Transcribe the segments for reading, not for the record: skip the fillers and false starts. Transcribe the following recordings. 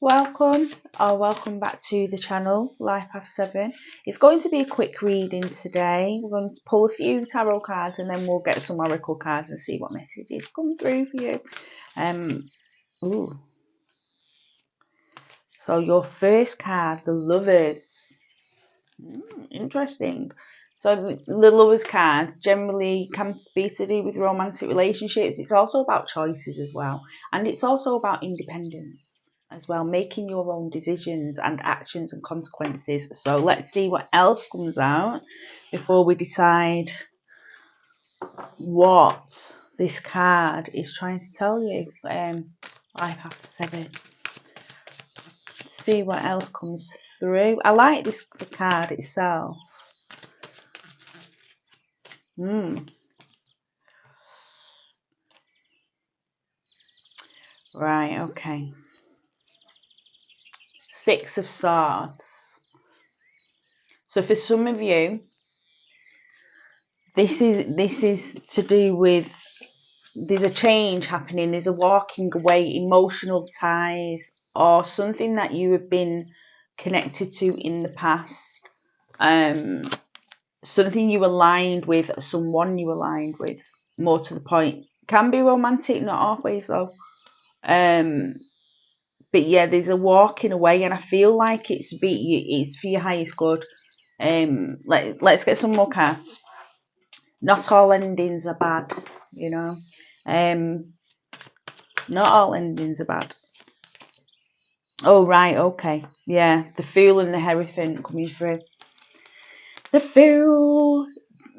Welcome or welcome back to the channel, Life Path 7. It's going to be a quick reading today. We're going to pull a few tarot cards and then we'll get some oracle cards and see what messages come through for you. Ooh. So your first card, the Lovers. Interesting. So the Lovers card generally can be to do with romantic relationships. It's also about choices as well. And it's also about independence as well, making your own decisions and actions and consequences. So let's see what else comes out before we decide what this card is trying to tell you. Life After 7. See what else comes through. I like this card itself. Right, okay. Six of Swords. So for some of you, this is to do with, there's a change happening, there's a walking away, emotional ties, or something that you have been connected to in the past. Something you aligned with, someone you aligned with, more to the point. Can be romantic, not always though. But yeah, there's a walking away, and I feel like it's for your highest good. Let's get some more cards. Not all endings are bad, you know. Not all endings are bad. Oh right, okay, yeah. The Fool and the Hierophant coming through. The Fool,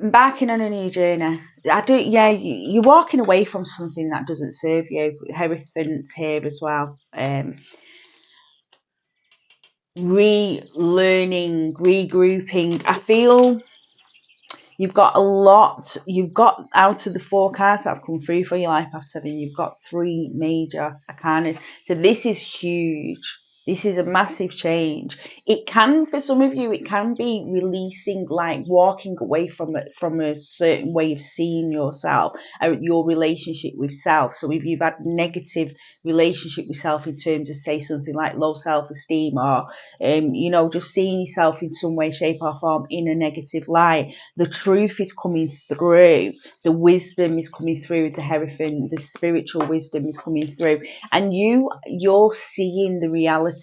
embarking on a new journey. Yeah. You're walking away from something that doesn't serve you. Hierophant here as well. Relearning, regrouping. I feel you've got out of the 4 cards that have come through for your Life Path 7, you've got 3 major arcanas. So this is huge. This is a massive change. It can, for some of you, it can be releasing, like walking away from a certain way of seeing yourself, your relationship with self. So if you've had negative relationship with self in terms of, say, something like low self-esteem, or just seeing yourself in some way, shape or form in a negative light, the truth is coming through. The wisdom is coming through. The Hierophant, the spiritual wisdom is coming through, and you're seeing the reality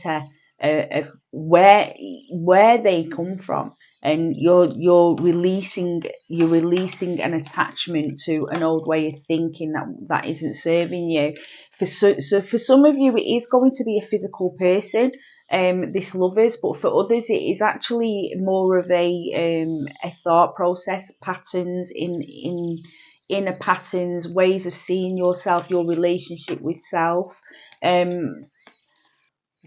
of where they come from, and you're releasing an attachment to an old way of thinking that isn't serving you. So for some of you, it is going to be a physical person, this Lovers, but for others it is actually more of a thought process, patterns in inner patterns, ways of seeing yourself, your relationship with self.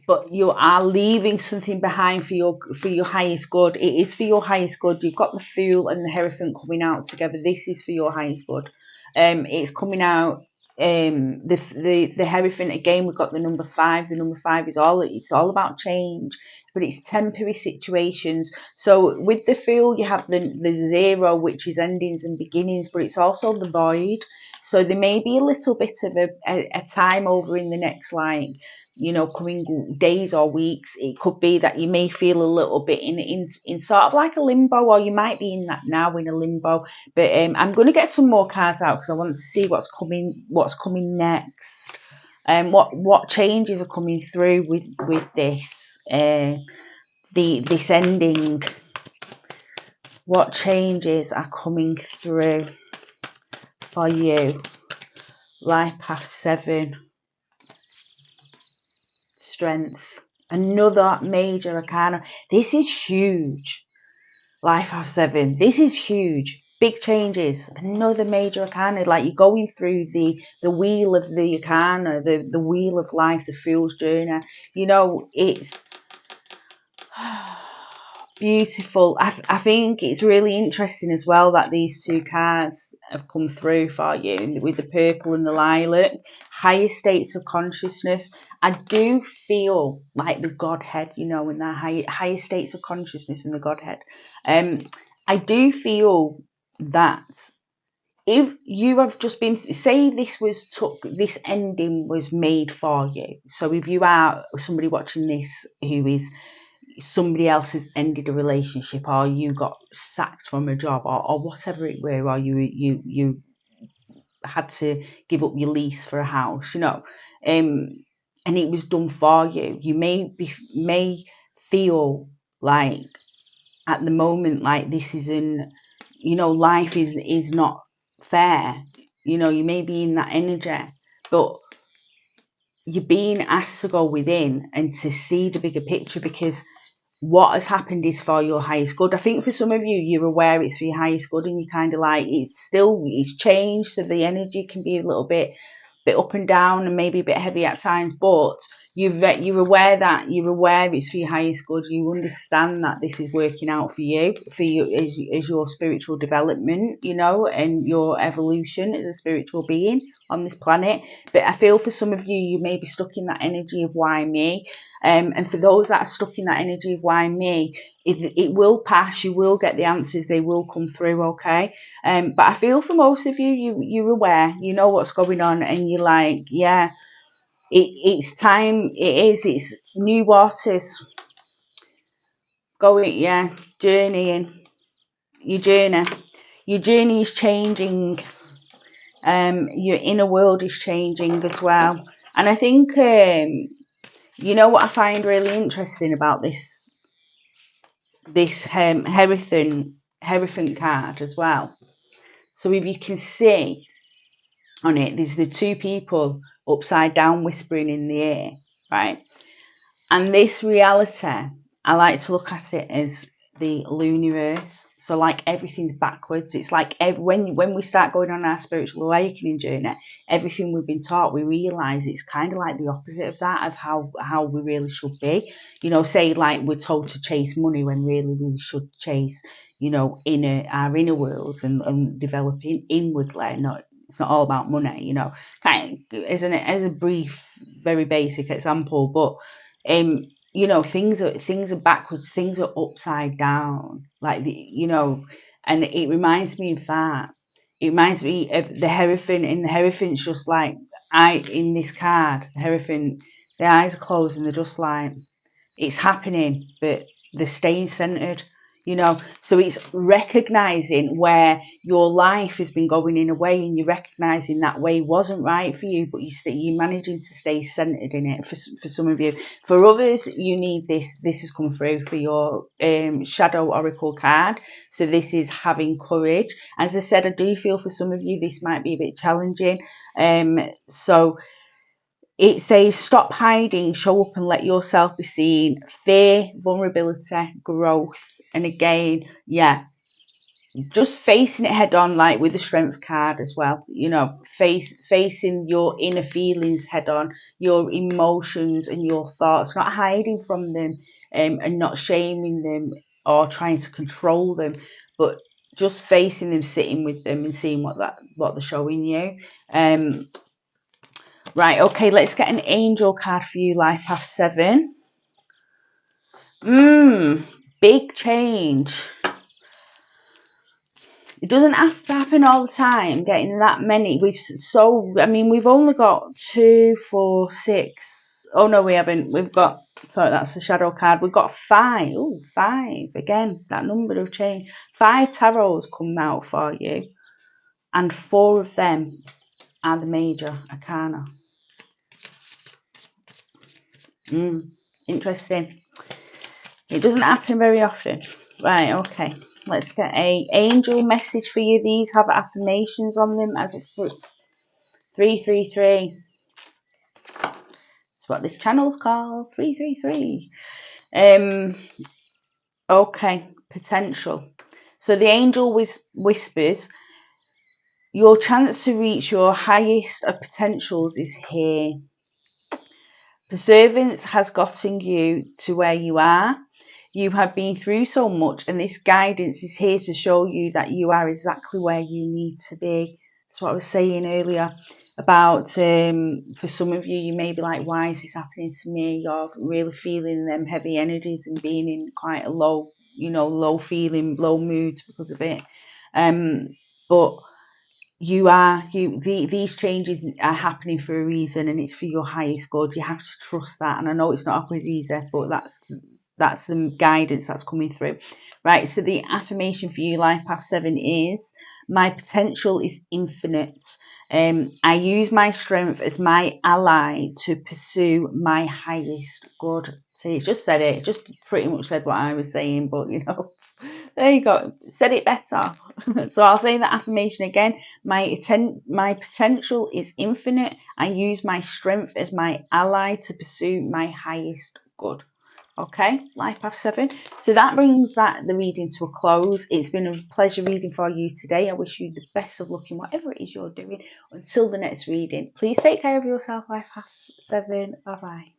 But you are leaving something behind for your highest good. It is for your highest good. You've got the Fool and the Hierophant coming out together. This is for your highest good. It's coming out. The Hierophant, again, we've got the number 5. The number 5 is it's all about change, but it's temporary situations. So with the Fool, you have the 0, which is endings and beginnings, but it's also the Void. So there may be a little bit of a time over in the next, like, coming days or weeks. It could be that you may feel a little bit in sort of like a limbo, or you might be in that now, in a limbo. But I'm going to get some more cards out because I want to see what's coming next, and what changes are coming through with this this ending. What changes are coming through for you, Life Path 7. Strength, another major arcana. This is huge. Life Path 7. This is huge. Big changes. Another major arcana. Like you're going through the wheel of the arcana, the wheel of life, the Fool's journey. It's beautiful. I think it's really interesting as well that these 2 cards have come through for you with the purple and the lilac. Higher states of consciousness. I do feel like the Godhead, in the higher states of consciousness and the Godhead. I do feel that if you have just been, say this ending was made for you. So if you are somebody watching this who is, somebody else has ended a relationship, or you got sacked from a job, or whatever it were, or you had to give up your lease for a house, and it was done for you. You may feel like at the moment, like this isn't, life is not fair. You may be in that energy, but you're being asked to go within and to see the bigger picture, because what has happened is for your highest good. I think for some of you, you're aware it's for your highest good, and you're kind of like, it's changed, so the energy can be a little bit up and down, and maybe a bit heavy at times, but you're aware it's for your highest good. You understand that this is working out for you as your spiritual development, and your evolution as a spiritual being on this planet. But I feel for some of you, you may be stuck in that energy of why me. And for those that are stuck in that energy of why me, it will pass. You will get the answers. They will come through, okay? But I feel for most of you, you're aware, you know what's going on, and you're like, yeah, it's time. It's new waters. Going, yeah, journeying. Your journey is changing. Your inner world is changing as well. And I think, what I find really interesting about this Hierophant card as well. So if you can see on it, there's the two people upside down whispering in the ear, right? And this reality, I like to look at it as the universe. So like everything's backwards. It's like when we start going on our spiritual awakening journey, everything we've been taught, we realise it's kind of like the opposite of that, of how we really should be. Say like we're told to chase money when really we should chase, our inner worlds and developing inwardly. It's not all about money, kind of, as a brief, very basic example, but things are backwards, things are upside down, like and it reminds me of that. It reminds me of the Hierophant, and the Hierophant's just like, in this card, the Hierophant, their eyes are closed and they're just like, it's happening, but they're staying centered. So it's recognizing where your life has been going in a way, and you're recognizing that way wasn't right for you, but you're managing to stay centered in it. For some of you, for others, you need this has come through for your shadow oracle card. So this is having courage. As I said, I do feel for some of you this might be a bit challenging. So it says, stop hiding, show up and let yourself be seen. Fear, vulnerability, growth. And again, yeah, just facing it head on, like with the strength card as well. Facing your inner feelings head on, your emotions and your thoughts, not hiding from them, and not shaming them or trying to control them, but just facing them, sitting with them and seeing what they're showing you. Right, okay, let's get an angel card for you, Life Path 7. Big change. It doesn't have to happen all the time, getting that many. We've only got 2, 4, 6. Oh, no, we haven't. Sorry, that's the shadow card. We've got 5. Oh, 5. Again, that number of change. 5 tarots come out for you, and 4 of them are the major arcana. Interesting. It doesn't happen very often. Right, okay. Let's get a angel message for you. These have affirmations on them as a 333. That's what this channel's called. 333. Okay, potential. So the angel whispers, your chance to reach your highest of potentials is here. Perseverance has gotten you to where you are. You have been through so much, and this guidance is here to show you that you are exactly where you need to be. That's what I was saying earlier about, for some of you, you may be like, why is this happening to me? You're really feeling them heavy energies and being in quite a low feeling, low moods because of it. But these changes are happening for a reason, and it's for your highest good. You have to trust that. And I know it's not always easy, but that's the guidance that's coming through. Right, so the affirmation for you, Life Path 7, is my potential is infinite. I use my strength as my ally to pursue my highest good. See, it's just said it. It just pretty much said what I was saying, but there you go. Said it better. So I'll say the affirmation again. My potential is infinite. I use my strength as my ally to pursue my highest good. Okay, Life Path 7. So that brings the reading to a close. It's been a pleasure reading for you today. I wish you the best of luck in whatever it is you're doing. Until the next reading, please take care of yourself, Life Path 7. Bye bye.